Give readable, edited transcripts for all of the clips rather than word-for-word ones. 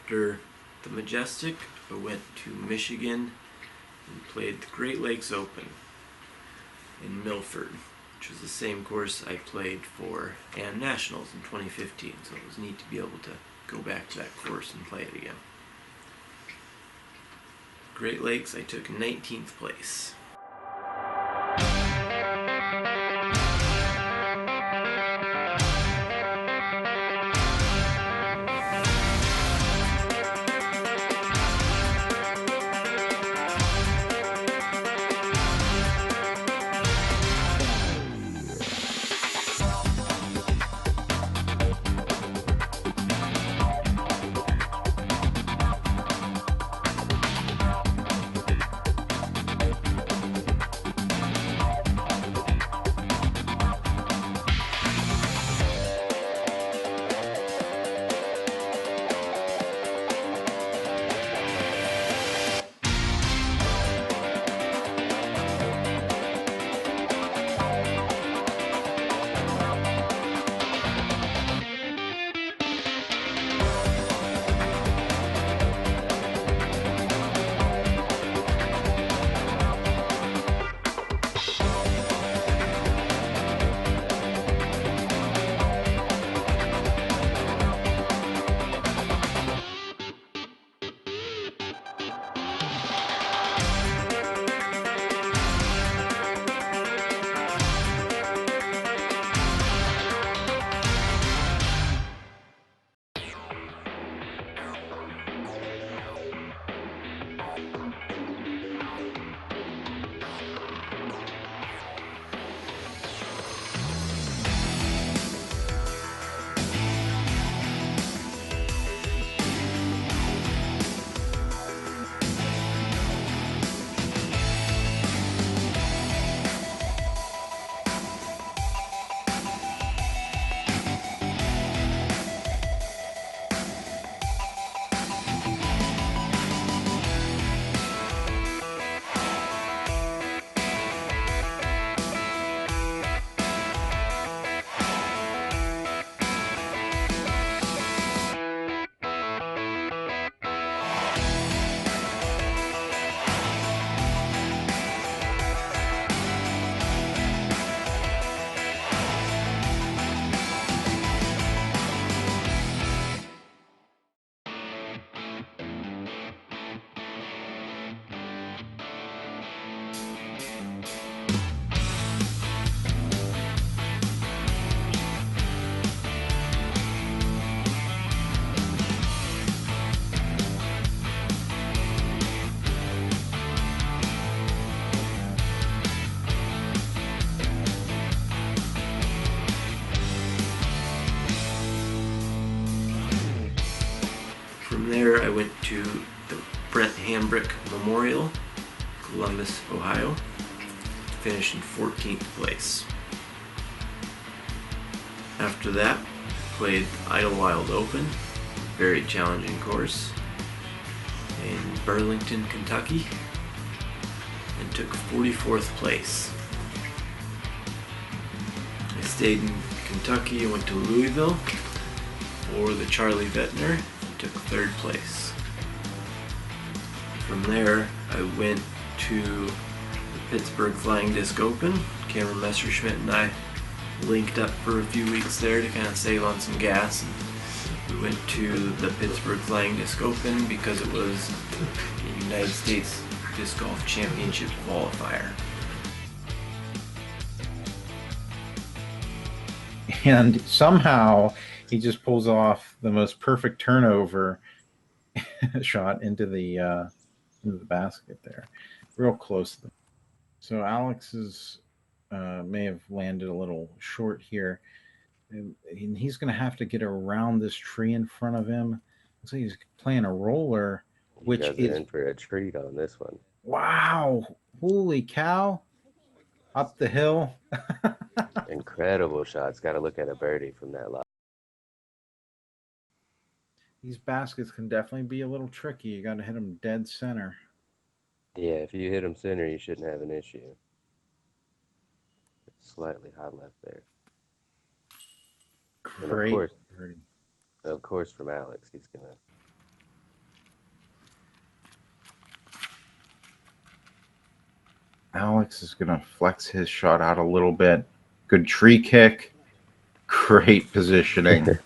After the Majestic, I went to Michigan and played the Great Lakes Open in Milford, which was the same course I played for AM Nationals in 2015, so it was neat to be able to go back to that course and play it again. Great Lakes, I took 19th place. From there, I went to the Brent Hambrick Memorial, Columbus, Ohio. Finished in 14th place. After that, played Idlewild Open, very challenging course, in Burlington, Kentucky, and took 44th place. I stayed in Kentucky and went to Louisville for the Charlie Vettner, took 3rd place. From there, I went to the Pittsburgh Flying Disc Open. Cameron Messerschmidt and I linked up for a few weeks there to kind of save on some gas. And we went to the Pittsburgh Flying Disc Open because it was the United States Disc Golf Championship qualifier. And somehow he just pulls off the most perfect turnover shot into the basket there, real close. So Alex's may have landed a little short here, and he's going to have to get around this tree in front of him. So he's playing a roller, which you guys is are in for a treat on this one. Wow! Holy cow! Up the hill. Incredible shots. Got to look at a birdie from that lot. These baskets can definitely be a little tricky. You got to hit them dead center. Yeah, if you hit them center, you shouldn't have an issue. It's slightly high left there. Great. And of course, from Alex, he's gonna Alex is going to flex his shot out a little bit. Good tree kick. Great positioning.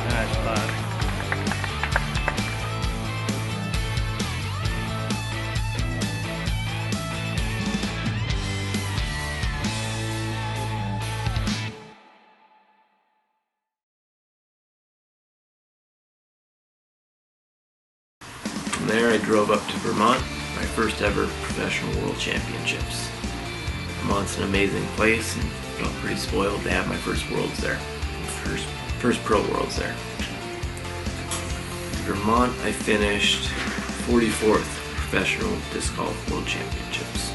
Nice putt. From there, I drove up to Vermont, my first ever professional world championships. Vermont's an amazing place, and felt pretty spoiled to have my first worlds there. First pro worlds there. In Vermont, I finished 44th professional disc golf world championships.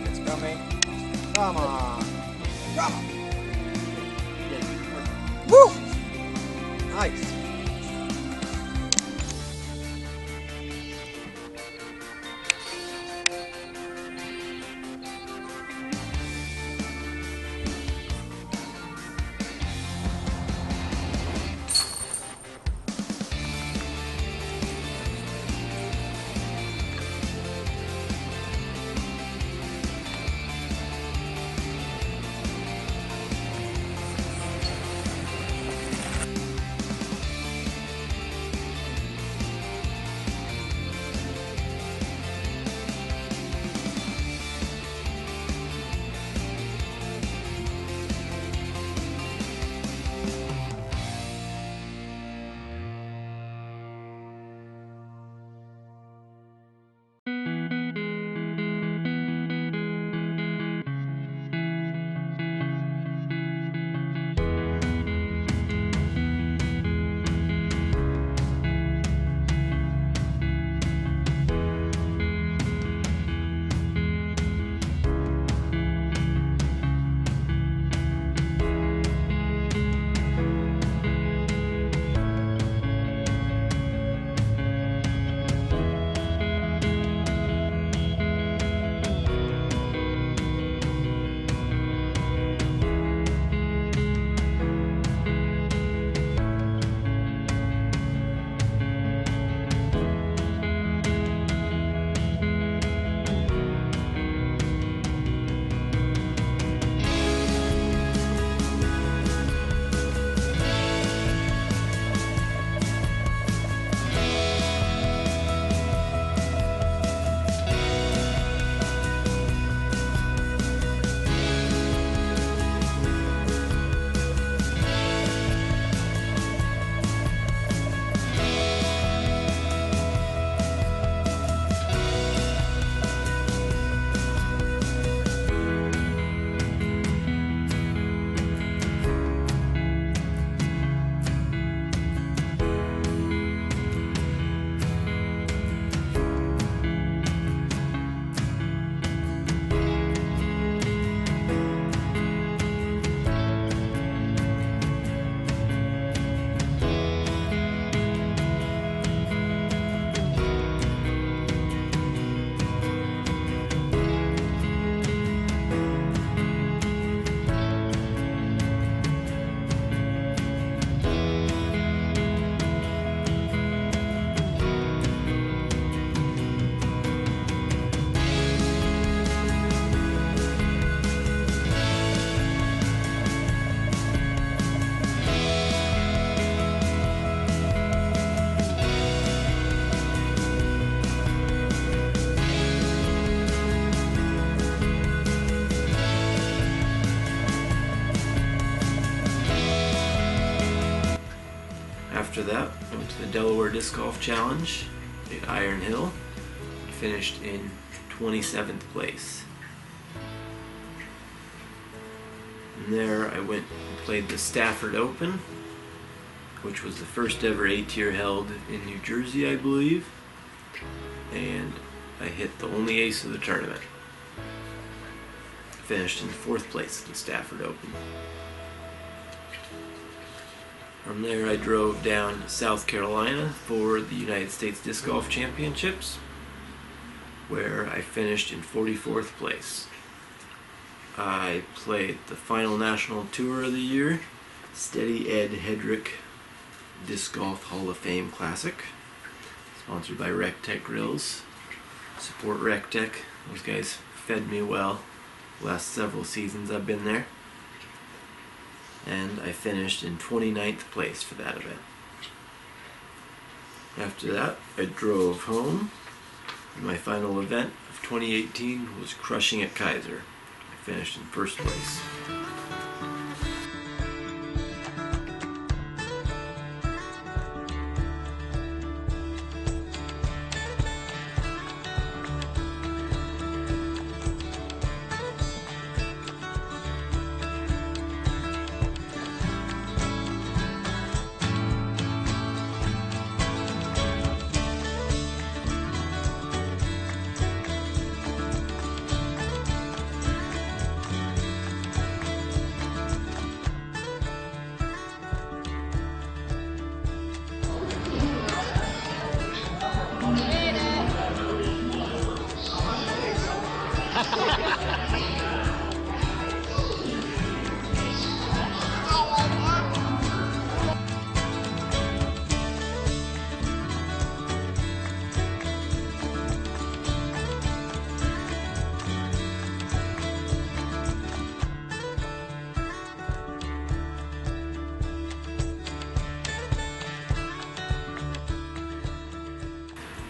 It's coming. Come on. Come on. Woo! Nice. After that, I went to the Delaware Disc Golf Challenge, played Iron Hill, finished in 27th place. From there, I went and played the Stafford Open, which was the first ever A-tier held in New Jersey, I believe, and I hit the only ace of the tournament. Finished in 4th place at the Stafford Open. From there, I drove down to South Carolina for the United States Disc Golf Championships, where I finished in 44th place. I played the final national tour of the year, Steady Ed Hedrick Disc Golf Hall of Fame Classic, sponsored by RecTech Grills. Support RecTech. Those guys fed me well the last several seasons I've been there. And I finished in 29th place for that event. After that, I drove home. And my final event of 2018 was Crushing at Kaiser. I finished in 1st place.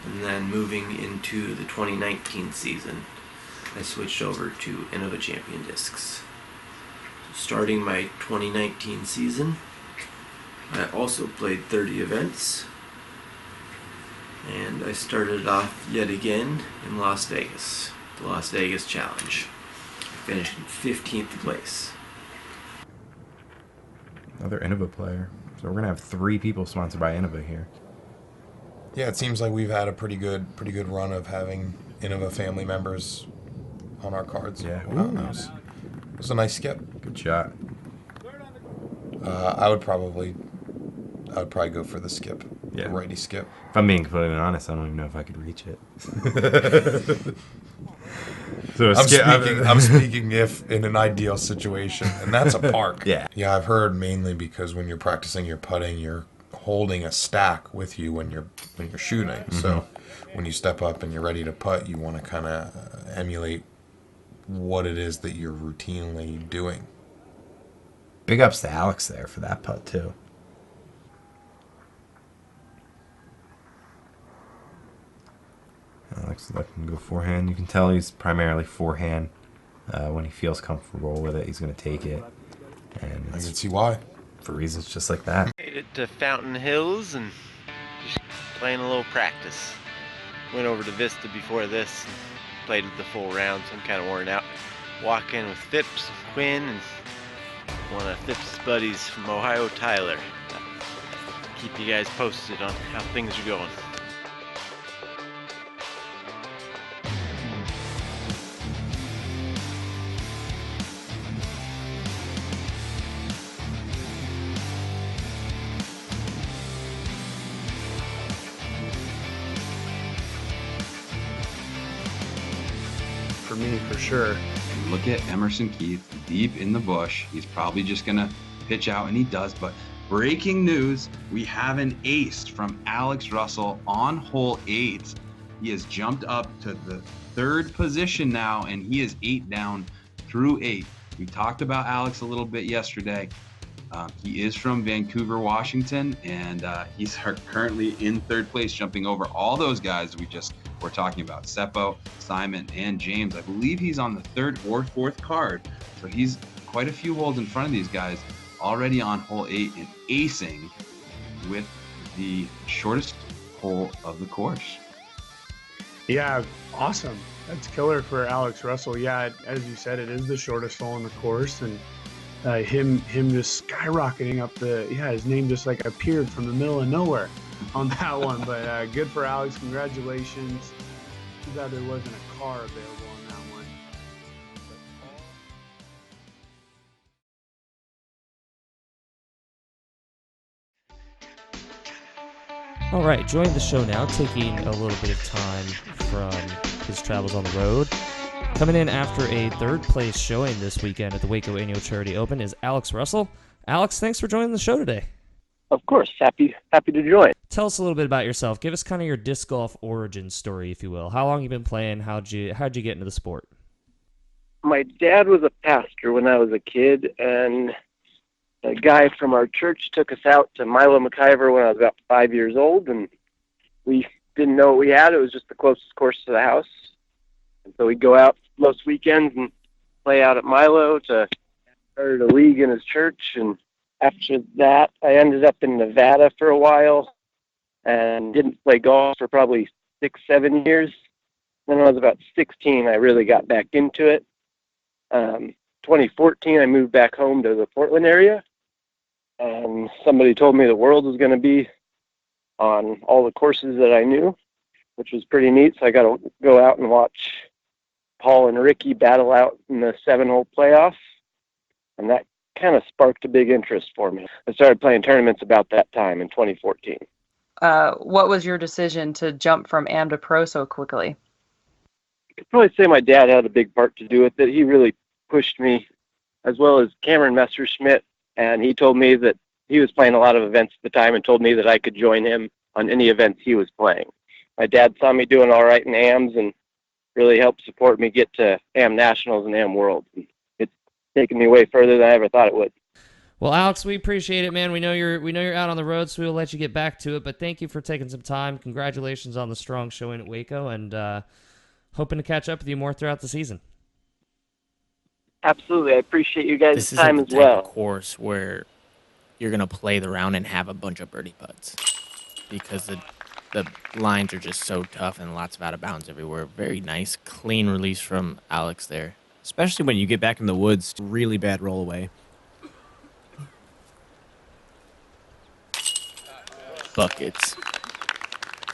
And then moving into the 2019 season, I switched over to Innova Champion Discs. Starting my 2019 season, I also played 30 events, and I started off yet again in Las Vegas, the Las Vegas Challenge. I finished in 15th place. Another Innova player. So we're gonna have 3 people sponsored by Innova here. Yeah, it seems like we've had a pretty good run of having Innova family members on our cards. Yeah. Wow, it was a nice skip. Good shot. I would probably go for the skip. Yeah. The righty skip. If I'm being completely honest, I don't even know if I could reach it. So I'm speaking if in an ideal situation, and that's a park. Yeah. Yeah, I've heard mainly because when you're practicing your putting, you're holding a stack with you when you're shooting. Mm-hmm. So when you step up and you're ready to putt, you want to kind of emulate what it is that you're routinely doing. Big ups to Alex there for that putt too. Alex looking to go forehand. You can tell he's primarily forehand. When he feels comfortable with it, he's going to take it. And I can see why. For reasons just like that. Made it to Fountain Hills and just playing a little practice. Went over to Vista before this and played with the full round, so I'm kind of worn out. Walk in with Phipps, Quinn, and one of Phipps' buddies from Ohio, Tyler. Keep you guys posted on how things are going. For me, for sure. Look at Emerson Keith deep in the bush. He's probably just gonna pitch out, and he does. But breaking news, we have an ace from Alex Russell on hole 8. He has jumped up to the 3rd position now, and he is 8 down through 8. We talked about Alex a little bit yesterday. He is from Vancouver, Washington, and he's currently in 3rd place, jumping over all those guys we're talking about, Seppo, Simon, and James. I believe he's on the 3rd or 4th card, so he's quite a few holes in front of these guys, already on hole 8 and acing with the shortest hole of the course. Yeah, awesome. That's killer for Alex Russell. Yeah, as you said, it is the shortest hole in the course, and him just skyrocketing up his name just like appeared from the middle of nowhere on that one. But good for Alex. Congratulations. Too bad there wasn't a car available on that one. All right, joining the show now, taking a little bit of time from his travels on the road. Coming in after a third-place showing this weekend at the Waco Annual Charity Open is Alex Russell. Alex, thanks for joining the show today. Of course, happy to join. Tell us a little bit about yourself. Give us kind of your disc golf origin story, if you will. How long you been playing? How'd you get into the sport? My dad was a pastor when I was a kid, and a guy from our church took us out to Milo McIver when I was about 5 years old, and we didn't know what we had. It was just the closest course to the house. And so we'd go out most weekends and play out at Milo. Started a league in his church, and after that, I ended up in Nevada for a while and didn't play golf for probably 6-7 years. Then when I was about 16, I really got back into it. 2014, I moved back home to the Portland area, and somebody told me the world was going to be on all the courses that I knew, which was pretty neat. So I got to go out and watch Paul and Ricky battle out in the 7-hole playoff, and that kind of sparked a big interest for me. I started playing tournaments about that time in 2014. What was your decision to jump from am to pro so quickly? I could probably say my dad had a big part to do with it. He really pushed me, as well as Cameron Messerschmidt, and he told me that he was playing a lot of events at the time and told me that I could join him on any events he was playing. My dad saw me doing all right in AMs and really helped support me get to AM Nationals and AM Worlds. It's taken me way further than I ever thought it would. Well, Alex, we appreciate it, man. We know you're out on the road, so we'll let you get back to it. But thank you for taking some time. Congratulations on the strong showing at Waco, and hoping to catch up with you more throughout the season. Absolutely. I appreciate you guys' time as well. This isn't the type of course where you're going to play the round and have a bunch of birdie putts because the lines are just so tough and lots of out of bounds everywhere. Very nice, clean release from Alex there. Especially when you get back in the woods, really bad roll away. Buckets.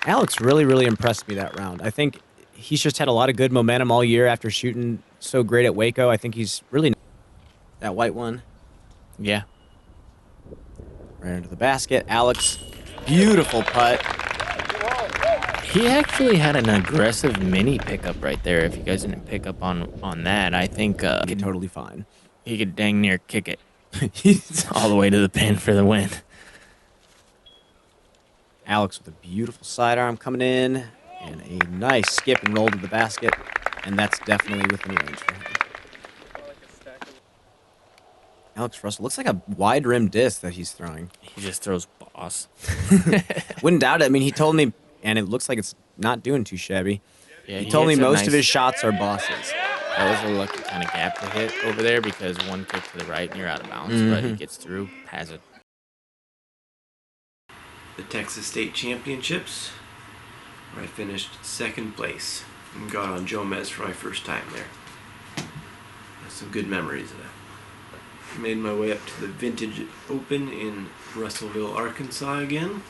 Alex really impressed me that round. I think he's just had a lot of good momentum all year after shooting so great at Waco. I think he's really... That white one. Yeah. Right into the basket. Alex, beautiful putt. He actually had an aggressive mini pickup right there. If you guys didn't pick up on that, I think... totally fine. He could dang near kick it. He's all the way to the pin for the win. Alex with a beautiful sidearm coming in, and a nice skip and roll to the basket, and that's definitely within range for him. Alex Russell looks like a wide rim disc that he's throwing. He just throws boss. Wouldn't doubt it. I mean, he told me, and it looks like it's not doing too shabby. Yeah, he told me most of his shots are bosses. That was a lucky kind of gap to hit over there because one kick to the right and you're out of bounds, but he gets through, has it. The Texas State Championships, where I finished second place and got on Joe Mez for my first time there. That's some good memories of that. Made my way up to the Vintage Open in Russellville, Arkansas again,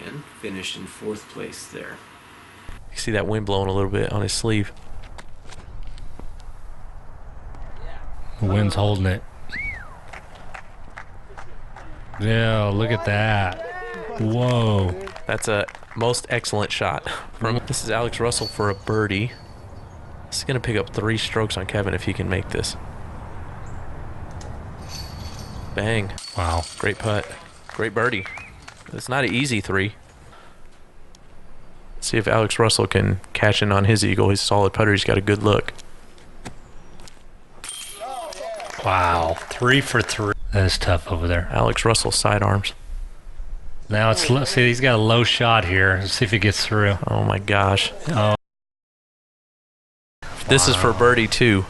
and finished in fourth place there. You see that wind blowing a little bit on his sleeve. The wind's holding it. Yeah, look at that. Whoa. That's a most excellent shot. This is Alex Russell for a birdie. This is going to pick up 3 strokes on Kevin if he can make this. Bang. Wow. Great putt. Great birdie. It's not an easy 3. See if Alex Russell can cash in on his eagle. He's a solid putter. He's got a good look. Wow. 3 for 3. That is tough over there. Alex Russell sidearms. Now it's see, he's got a low shot here. Let's see if he gets through. Oh my gosh. Oh. This is for birdie 2.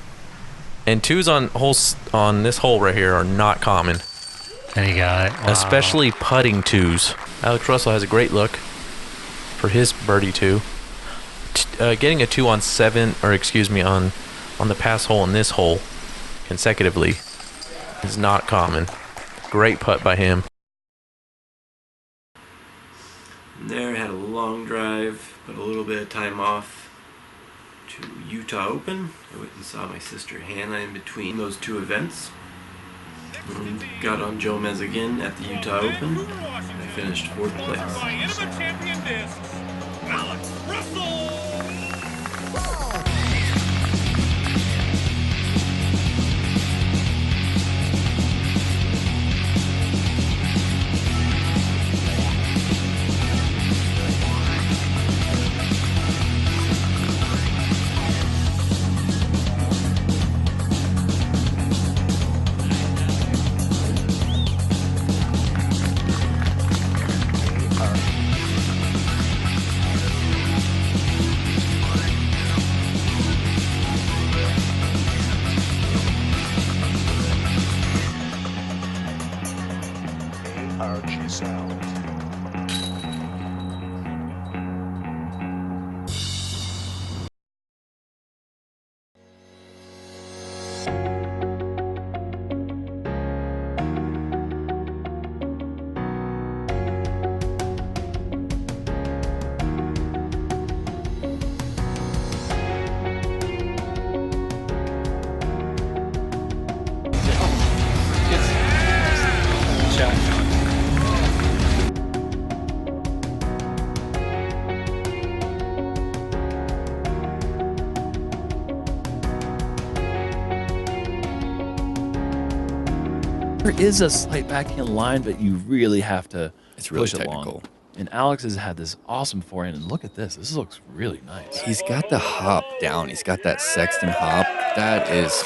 And 2s on this hole right here are not common. And he got it. Wow. Especially putting 2s. Alex Russell has a great look for his birdie two. Getting a 2 on 7, or excuse me, on the pass hole in this hole consecutively is not common. Great putt by him. From there, had a long drive, but a little bit of time off to Utah Open. I went and saw my sister Hannah in between those two events. Got on Jomez again at the Utah Open, and I finished 4th place. Alex Russell! There is a slight backhand line, but you really have to really push it technical. long. And Alex has had this awesome forehand, and look at this. This looks really nice. He's got the hop down. He's got that Sexton hop. That is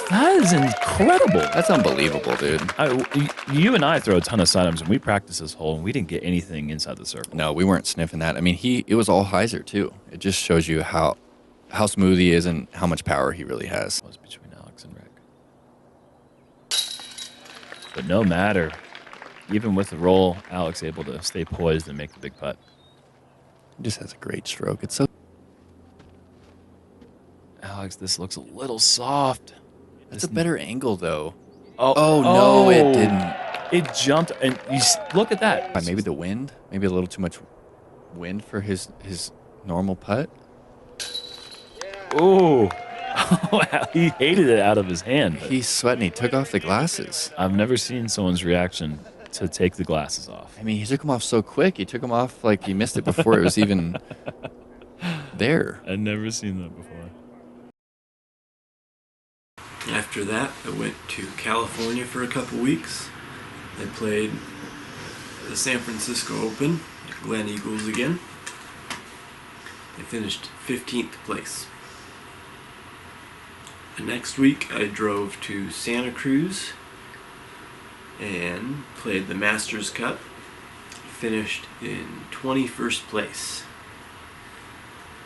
incredible. That's unbelievable, dude. You and I throw a ton of sidearms, and we practice this hole, and we didn't get anything inside the circle. No, we weren't sniffing that. I mean, it was all hyzer too. It just shows you how smooth he is and how much power he really has. It was between Alex and Rick. But no matter. Even with the roll, Alex able to stay poised and make the big putt. He just has a great stroke. It's so... Alex, this looks a little soft. That's a better angle, though. Oh, no, it didn't. It jumped, and look at that. Maybe the wind. Maybe a little too much wind for his normal putt. Ooh. He hated it out of his hand. He's sweating. He took off the glasses. I've never seen someone's reaction to take the glasses off. I mean, he took them off so quick. He took them off like he missed it before it was even there. I've never seen that before. After that, I went to California for a couple weeks. I played the San Francisco Open at Glen Eagles again. I finished 15th place. The next week, I drove to Santa Cruz and played the Masters Cup. Finished in 21st place.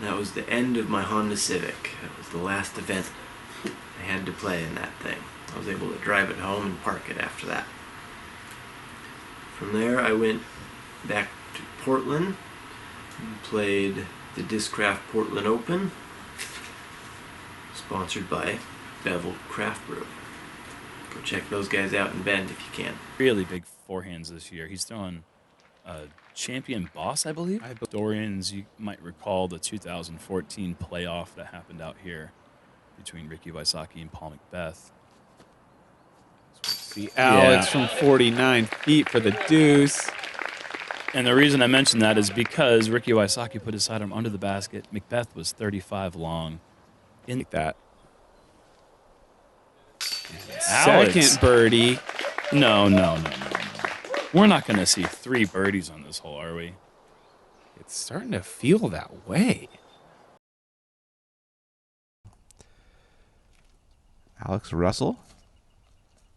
That was the end of my Honda Civic. That was the last event I had to play in that thing. I was able to drive it home and park it after that. From there, I went back to Portland and played the Discraft Portland Open, sponsored by Bevel Craft Brew. Go check those guys out in Bend if you can. Really big forehands this year. He's throwing Champion Boss, I believe. Dorians, you might recall the 2014 playoff that happened out here between Ricky Wysocki and Paul Macbeth. See Alex from 49 feet for the deuce. And the reason I mention that is because Ricky Wysocki put his sidearm under the basket. Macbeth was 35 long. In that. Alex. Second birdie. No. We're not going to see 3 birdies on this hole, are we? It's starting to feel that way. Alex Russell.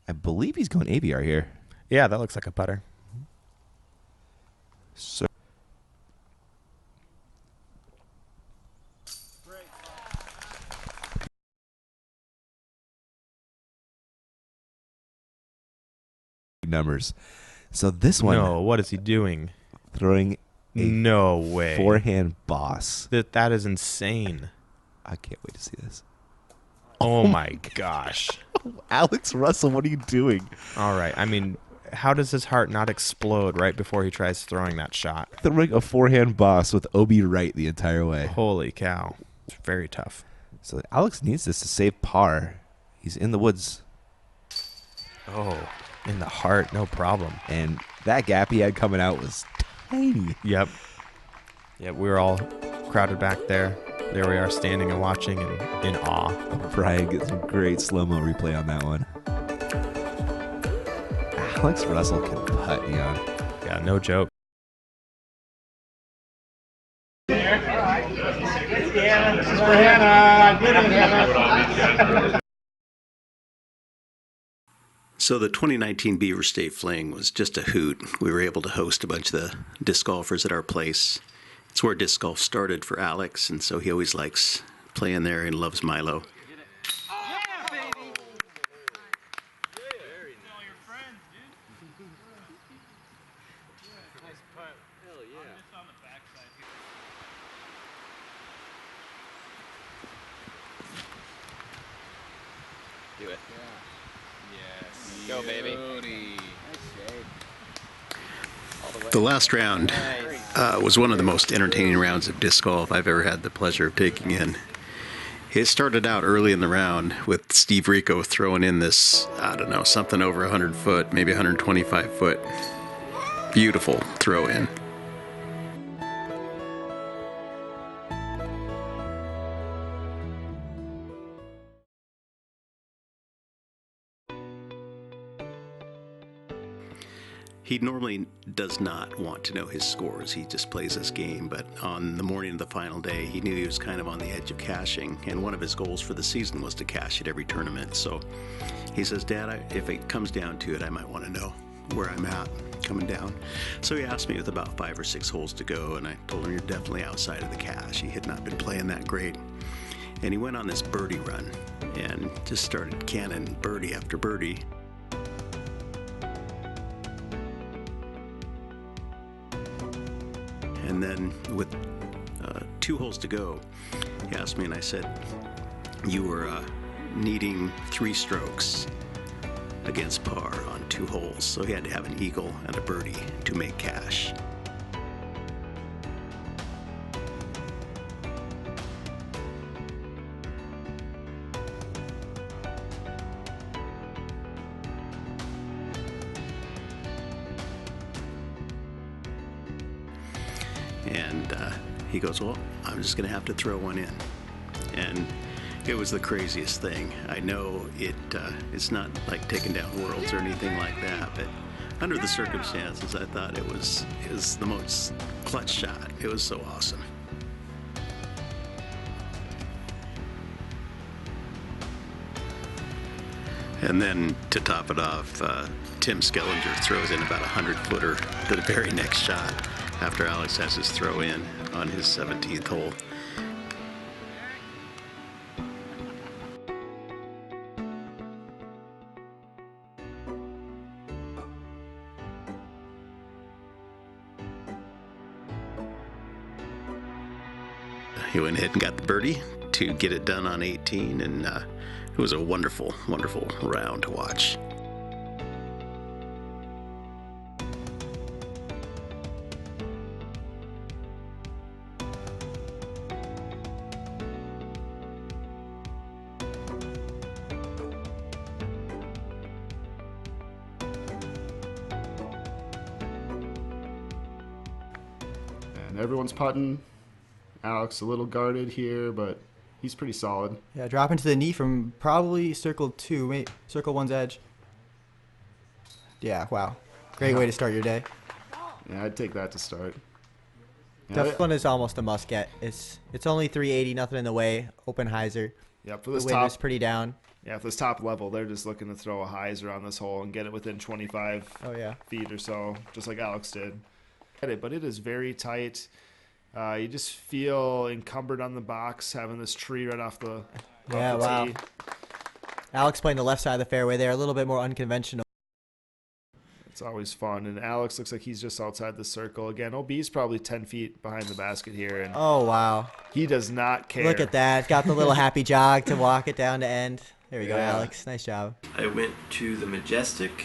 I believe he's going ABR here. Yeah, that looks like a putter. So numbers. So this one. No, what is he doing? throwing a No way. forehand boss. That is insane. I can't wait to see this. Oh my gosh. Alex Russell, what are you doing? All right. I mean, how does his heart not explode right before he tries throwing that shot? Throwing a forehand boss with Obi right the entire way. Holy cow. It's very tough. So Alex needs this to save par. He's in the woods. Oh, in the heart, no problem. And that gap he had coming out was tiny. Yep. Yep, we were all crowded back there. There we are, standing and watching and in awe. Brian gets some great slow-mo replay on that one. Alex Russell can putt, Dion. Yeah, no joke. So the 2019 Beaver State Fling was just a hoot. We were able to host a bunch of the disc golfers at our place. It's where disc golf started for Alex, and so he always likes playing there and loves Milo. Do it. Yes. Go, baby. The last round was one of the most entertaining rounds of disc golf I've ever had the pleasure of taking in. It started out early in the round with Steve Rico throwing in this, I don't know, something over 100 foot, maybe 125 foot. Beautiful throw in. He normally does not want to know his scores. He just plays his game. But on the morning of the final day, he knew he was kind of on the edge of cashing. And one of his goals for the season was to cash at every tournament. So he says, Dad, if it comes down to it, I might want to know where I'm at coming down. So he asked me with about 5 or 6 holes to go. And I told him, you're definitely outside of the cash. He had not been playing that great. And he went on this birdie run and just started cannon birdie after birdie. And then with 2 holes to go, he asked me and I said, you were needing 3 strokes against par on 2 holes. So he had to have an eagle and a birdie to make cash. And he goes, well, I'm just going to have to throw one in. And it was the craziest thing. I know it's not like taking down worlds or anything like that, but under the circumstances, I thought it was the most clutch shot. It was so awesome. And then to top it off, Tim Skellinger throws in about a 100-footer to the very next shot after Alex has his throw in on his 17th hole. He went ahead and got the birdie to get it done on 18, and it was a wonderful, wonderful round to watch. And everyone's putting. Alex a little guarded here, but he's pretty solid. Yeah, dropping to the knee from probably circle 2, circle 1's edge. Yeah, wow. Great way to start your day. Yeah, I'd take that to start. This one is almost a must get. It's only 380, nothing in the way. Open hyzer. Yeah, for this the wind top is pretty down. Yeah, for this top level, they're just looking to throw a hyzer on this hole and get it within 25 feet or so, just like Alex did. But it is very tight. You just feel encumbered on the box, having this tree right off the wow. tee. Alex playing the left side of the fairway there, a little bit more unconventional. It's always fun. And Alex looks like he's just outside the circle. Again, OB's probably 10 feet behind the basket here. And Oh, wow. he does not care. Look at that. Got the little happy jog to walk it down to end. There we go, Yeah. Alex. Nice job. I went to the Majestic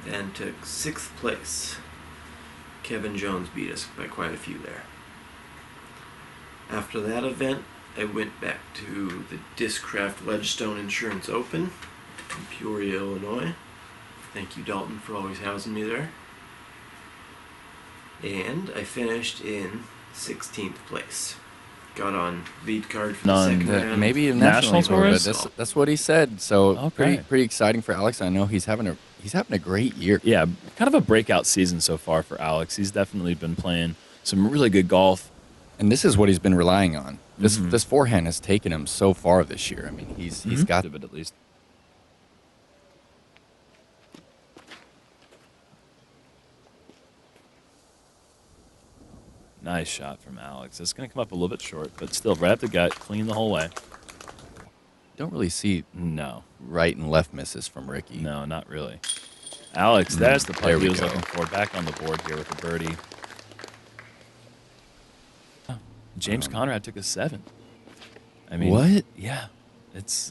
and took 6th place. Kevin Jones beat us by quite a few there. After that event, I went back to the Discraft Ledgestone Insurance Open in Peoria, Illinois. Thank you, Dalton, for always housing me there. And I finished in 16th place. Got on lead card for the second round. Maybe a national tour, but that's what he said. So pretty exciting for Alex. I know he's having a great year. Yeah, kind of a breakout season so far for Alex. He's definitely been playing some really good golf. And this is what he's been relying on. This forehand has taken him so far this year. I mean, he's got it at least. Nice shot from Alex. It's going to come up a little bit short, but still right up the gut, clean the whole way. Don't really see right and left misses from Ricky. No, not really. Alex, there's the putt There he we was go. looking for. Back on the board here with the birdie. James Conrad took a 7. I mean, What? Yeah, it's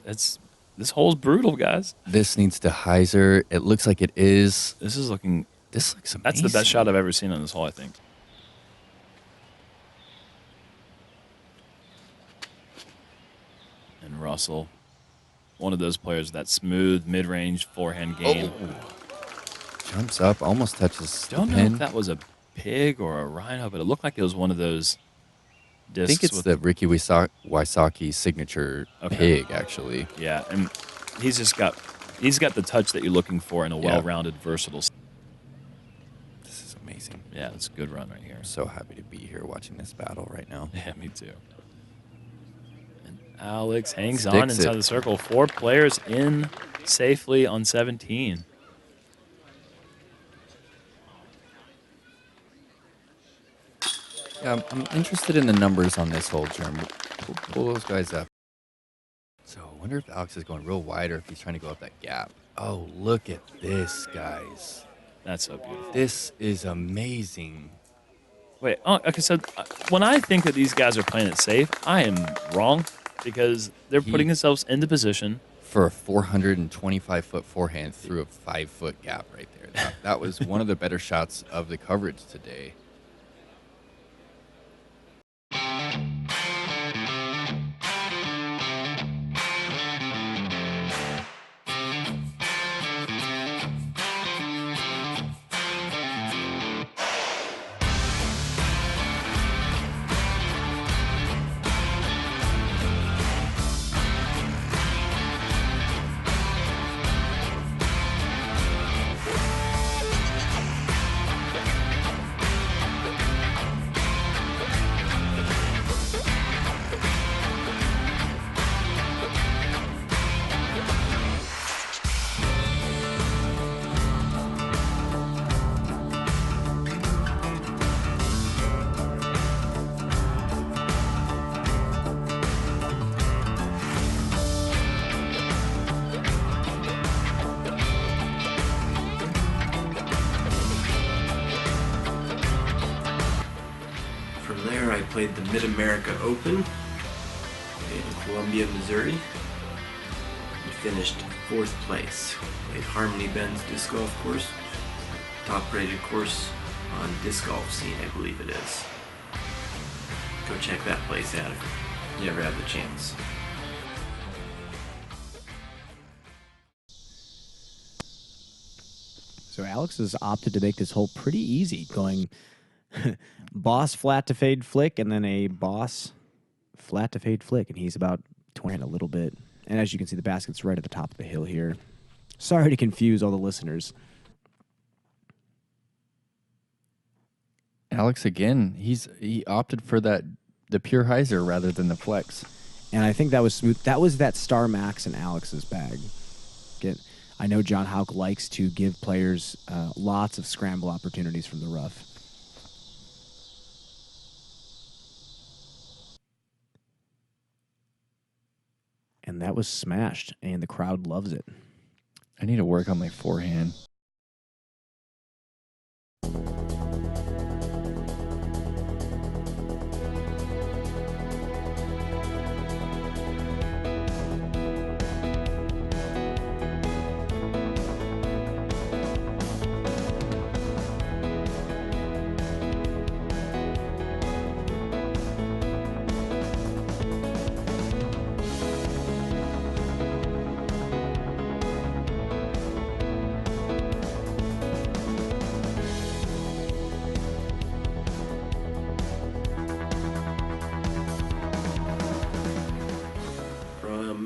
this hole's brutal, guys. This needs to hyzer. It looks like it is. This is looking. This looks amazing. That's the best shot I've ever seen on this hole, I think. And Russell, one of those players with that smooth mid-range forehand game. Jumps up, almost touches Don't the know pin. if that was a pig or a rhino, but it looked like it was one of those I discs. think it's with the Ricky Wysocki signature pig, actually. Yeah, and he's got the touch that you're looking for in a well-rounded, versatile. This is amazing. Yeah, it's a good run right here. I'm so happy to be here watching this battle right now. Yeah, me too. And Alex hangs on Sticks inside it. the circle. 4 players in safely on 17. Yeah, I'm interested in the numbers on this hole, Germ. Pull those guys up. So I wonder if Alex is going real wide or if he's trying to go up that gap. Oh, look at this, guys. That's so beautiful. This is amazing. Wait, okay, so when I think that these guys are playing it safe, I am wrong because they're putting themselves into position. For a 425-foot forehand through a 5-foot gap right there. That was one of the better shots of the coverage today. From there, I played the Mid-America Open in Columbia, Missouri, and finished 4th place. Played Harmony Bend's disc golf course, top-rated course on disc golf scene, I believe it is. Go check that place out if you ever have the chance. So Alex has opted to make this hole pretty easy, going boss flat to fade flick and then a boss flat to fade flick, and he's about 20 a little bit. And as you can see, the basket's right at the top of the hill here. Sorry to confuse all the listeners. Alex again, he opted for the pure hyzer rather than the flex. And I think that was smooth. That was that Star Max in Alex's bag. I know John Houck likes to give players lots of scramble opportunities from the rough. And that was smashed, and the crowd loves it. I need to work on my forehand.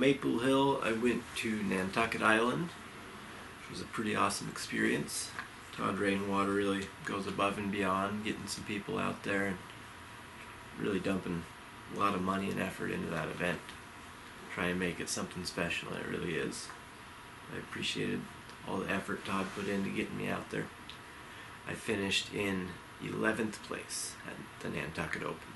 Maple Hill, I went to Nantucket Island, which was a pretty awesome experience. Todd Rainwater really goes above and beyond, getting some people out there and really dumping a lot of money and effort into that event. Try and make it something special, and it really is. I appreciated all the effort Todd put into getting me out there. I finished in 11th place at the Nantucket Open.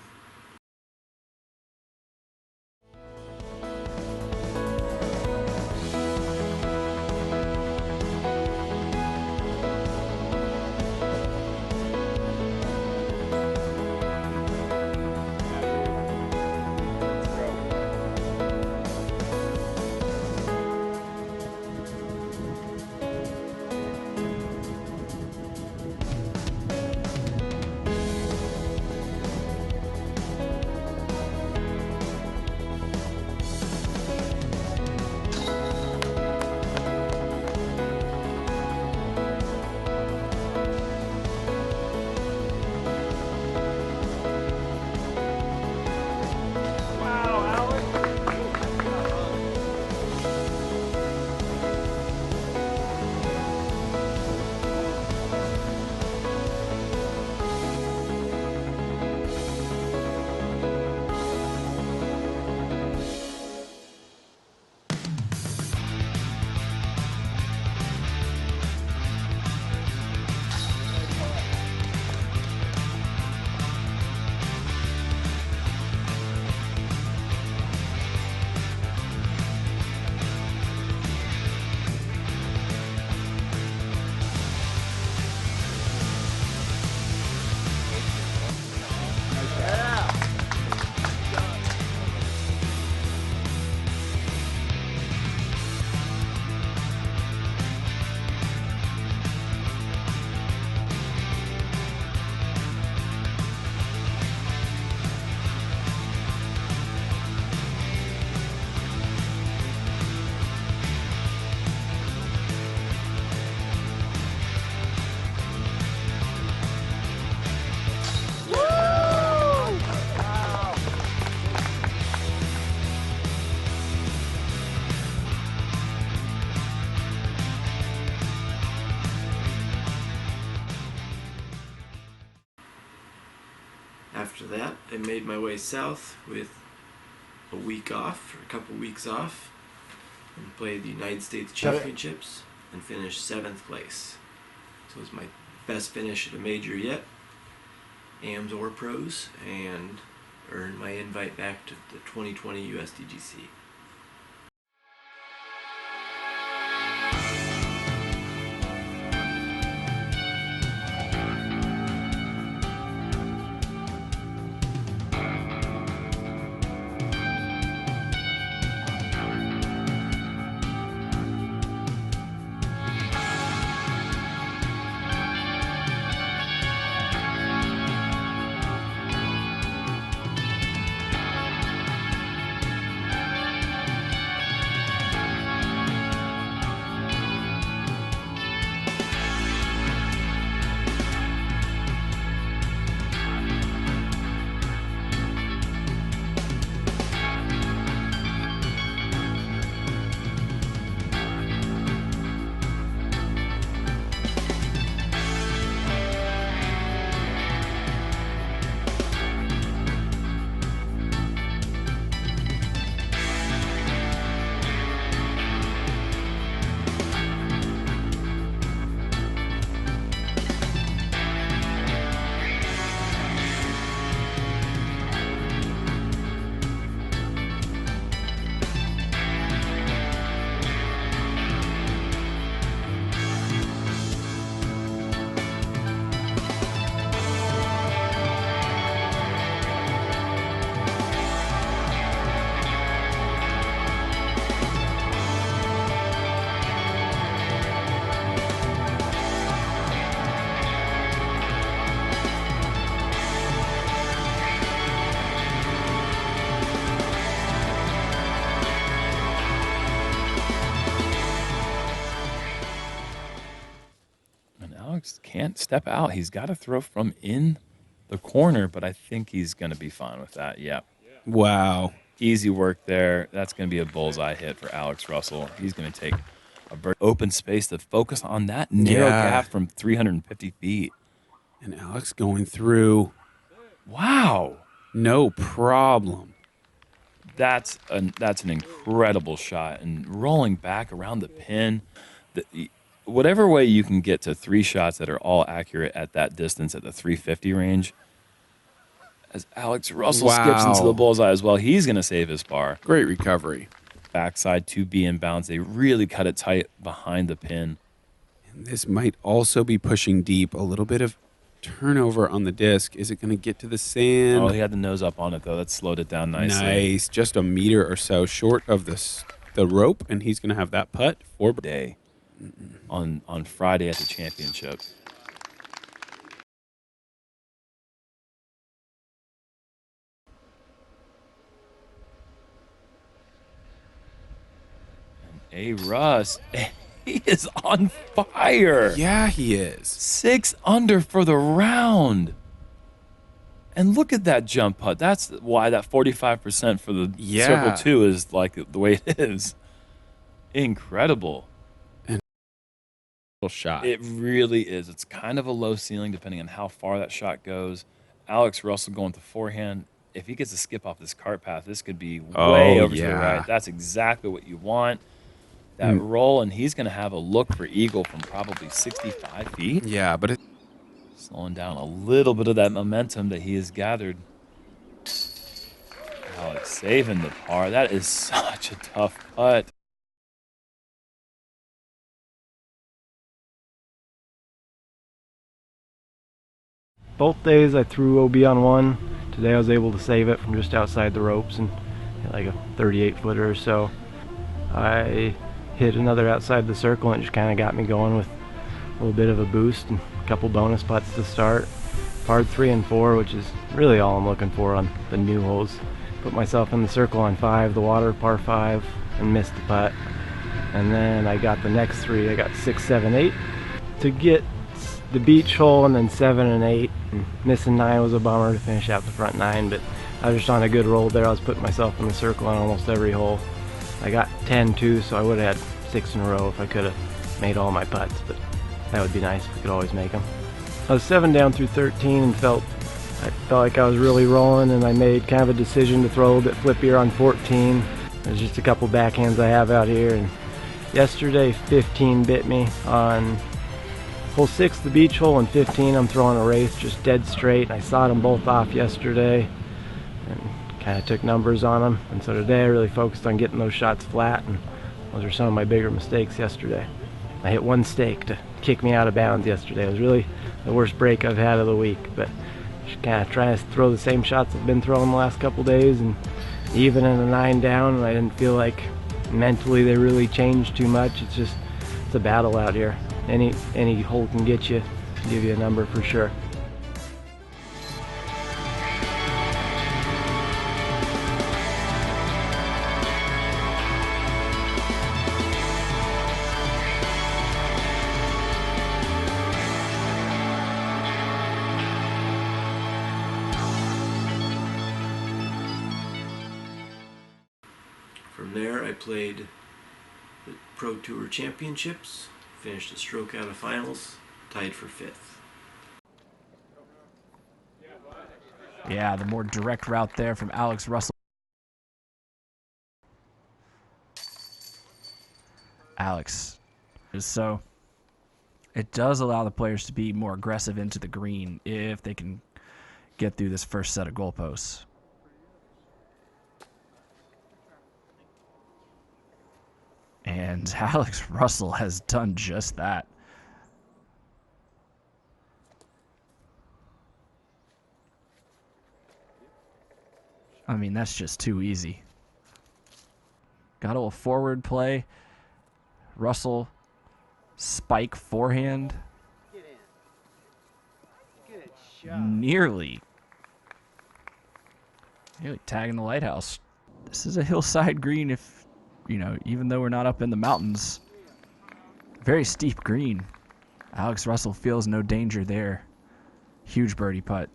After that, I made my way south with a week off, or a couple weeks off, and played the United States Championships and finished 7th place. So it was my best finish at a major yet, AMs or pros, and earned my invite back to the 2020 USDGC. Can't step out. He's got to throw from in the corner, but I think he's going to be fine with that. Yeah. Wow. Easy work there. That's going to be a bullseye hit for Alex Russell. He's going to take a very open space to focus on that narrow gap from 350 feet. And Alex going through. Wow. No problem. That's an incredible shot. And rolling back around the pin, whatever way you can get to 3 shots that are all accurate at that distance at the 350 range, as Alex Russell skips into the bullseye as well, he's going to save his bar. Great recovery. Backside to be inbounds. They really cut it tight behind the pin. And this might also be pushing deep. A little bit of turnover on the disc. Is it going to get to the sand? Oh, he had the nose up on it, though. That slowed it down nicely. Nice. Just a meter or so short of the rope, and he's going to have that putt for day on Friday at the championship. Hey, Russ, he is on fire. Yeah, he is. 6 under for the round. And look at that jump putt. That's why that 45% for the Circle 2 is like the way it is. Incredible. And shot. It really is. It's kind of a low ceiling depending on how far that shot goes. Alex Russell going to forehand. If he gets a skip off this cart path, this could be way over to the right. That's exactly what you want. That roll, and he's going to have a look for eagle from probably 65 feet. Yeah, but slowing down a little bit of that momentum that he has gathered. Alex saving the par. That is such a tough putt. Both days I threw OB on one. Today I was able to save it from just outside the ropes and hit like a 38 footer or so. I hit another outside the circle and it just kind of got me going with a little bit of a boost and a couple bonus putts to start. Par 3 and 4, which is really all I'm looking for on the new holes. Put myself in the circle on 5, the water, par 5, and missed the putt. And then I got the next 3. I got 6, 7, 8 to get the beach hole, and then 7 and 8. And missing 9 was a bummer to finish out the front 9, but I was just on a good roll there. I was putting myself in the circle on almost every hole. I got 10 too, so I would have had 6 in a row if I could have made all my putts, but that would be nice if I could always make them. I was 7 down through 13 and felt like I was really rolling, and I made kind of a decision to throw a little bit flippier on 14. There's just a couple backhands I have out here, and yesterday 15 bit me on hole 6, the beach hole, and 15 I'm throwing a wraith just dead straight. I sawed them both off yesterday and kind of took numbers on them, and so today I really focused on getting those shots flat, and those are some of my bigger mistakes yesterday. I hit one stake to kick me out of bounds yesterday. It was really the worst break I've had of the week, but just kind of trying to throw the same shots I've been throwing the last couple days, and even in a 9 down, and I didn't feel like mentally they really changed too much. It's a battle out here. Any hole can get you, give you a number for sure. From there, I played the Pro Tour Championships, finished a stroke out of finals, tied for 5th. Yeah, the more direct route there from Alex Russell. Alex. So it does allow the players to be more aggressive into the green if they can get through this first set of goalposts. And Alex Russell has done just that. I mean, that's just too easy. Got a little forward play. Russell, spike forehand. Nearly tagging the lighthouse. This is a hillside green if, even though we're not up in the mountains. Very steep green. Alex Russell feels no danger there. Huge birdie putt.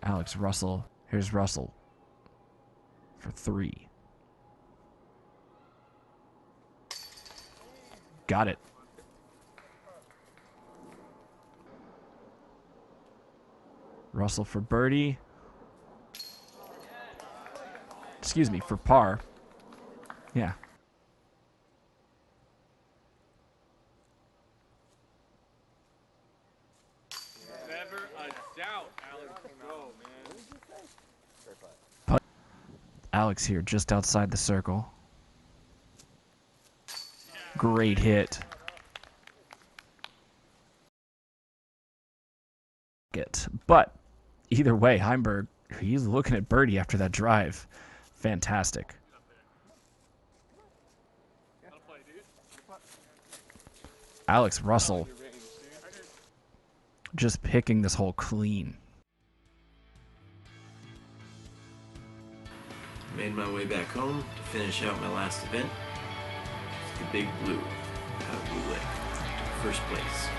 Alex Russell. Here's Russell for 3. Got it. Russell for birdie. Excuse me, for par. Yeah. Never a doubt, Alex. Go, man. Putt. Alex here, just outside the circle. Great hit. But either way, Heimberg, he's looking at birdie after that drive. Fantastic. Alex Russell just picking this hole clean. Made my way back home to finish out my last event. The Big Blue out of Blue Lake. First place.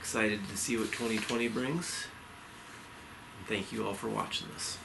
Excited to see what 2020 brings. And thank you all for watching this.